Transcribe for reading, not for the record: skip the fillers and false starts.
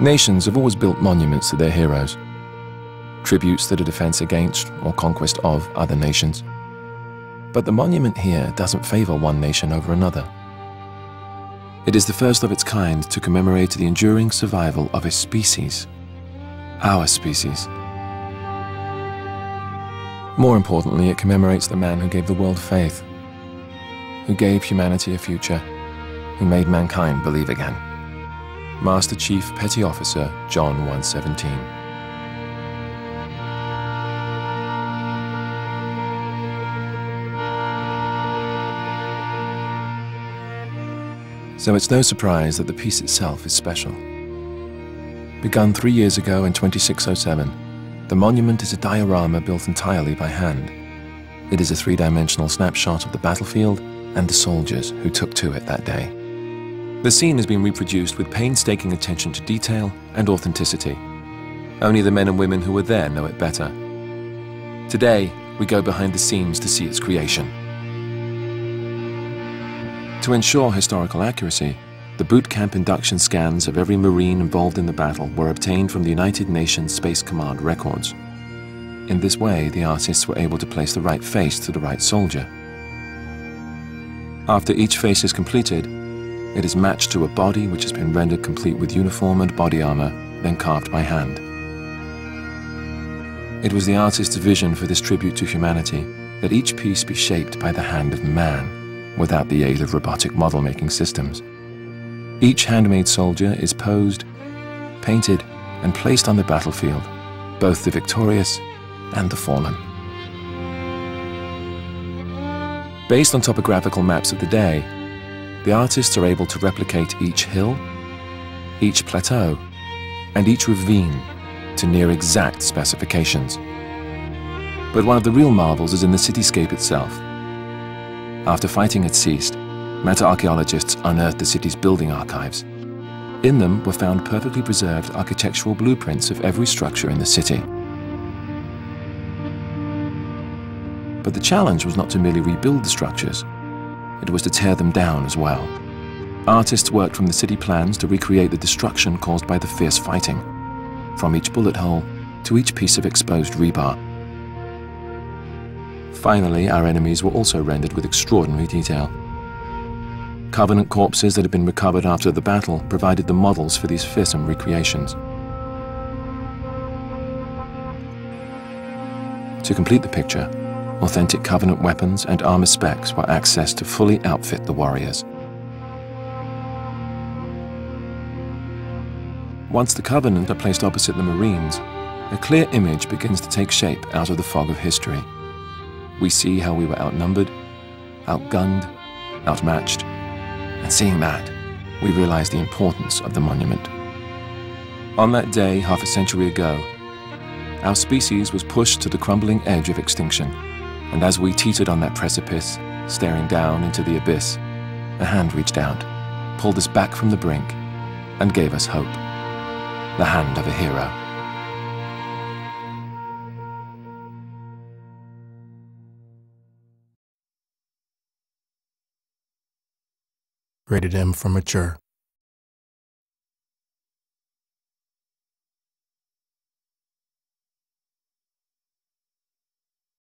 Nations have always built monuments to their heroes, tributes that are defense against or conquest of other nations. But the monument here doesn't favor one nation over another. It is the first of its kind to commemorate the enduring survival of a species, our species. More importantly, it commemorates the man who gave the world faith, who gave humanity a future, who made mankind believe again. Master Chief Petty Officer John 117. So it's no surprise that the piece itself is special. Begun 3 years ago in 2607, the monument is a diorama built entirely by hand. It is a three-dimensional snapshot of the battlefield and the soldiers who took to it that day. The scene has been reproduced with painstaking attention to detail and authenticity. Only the men and women who were there know it better. Today, we go behind the scenes to see its creation. To ensure historical accuracy, the boot camp induction scans of every Marine involved in the battle were obtained from the United Nations Space Command records. In this way, the artists were able to place the right face to the right soldier. After each face is completed, it is matched to a body which has been rendered complete with uniform and body armor, then carved by hand. It was the artist's vision for this tribute to humanity that each piece be shaped by the hand of man, without the aid of robotic model-making systems. Each handmade soldier is posed, painted, and placed on the battlefield, both the victorious and the fallen. Based on topographical maps of the day, the artists are able to replicate each hill, each plateau, and each ravine to near exact specifications. But one of the real marvels is in the cityscape itself. After fighting had ceased, meta-archaeologists unearthed the city's building archives. In them were found perfectly preserved architectural blueprints of every structure in the city. But the challenge was not to merely rebuild the structures. It was to tear them down as well. Artists worked from the city plans to recreate the destruction caused by the fierce fighting, from each bullet hole to each piece of exposed rebar. Finally, our enemies were also rendered with extraordinary detail. Covenant corpses that had been recovered after the battle provided the models for these fearsome recreations. To complete the picture, authentic Covenant weapons and armor specs were accessed to fully outfit the warriors. Once the Covenant are placed opposite the Marines, a clear image begins to take shape out of the fog of history. We see how we were outnumbered, outgunned, outmatched, and seeing that, we realize the importance of the monument. On that day, half a century ago, our species was pushed to the crumbling edge of extinction. And as we teetered on that precipice, staring down into the abyss, a hand reached out, pulled us back from the brink, and gave us hope. The hand of a hero. Rated M for mature.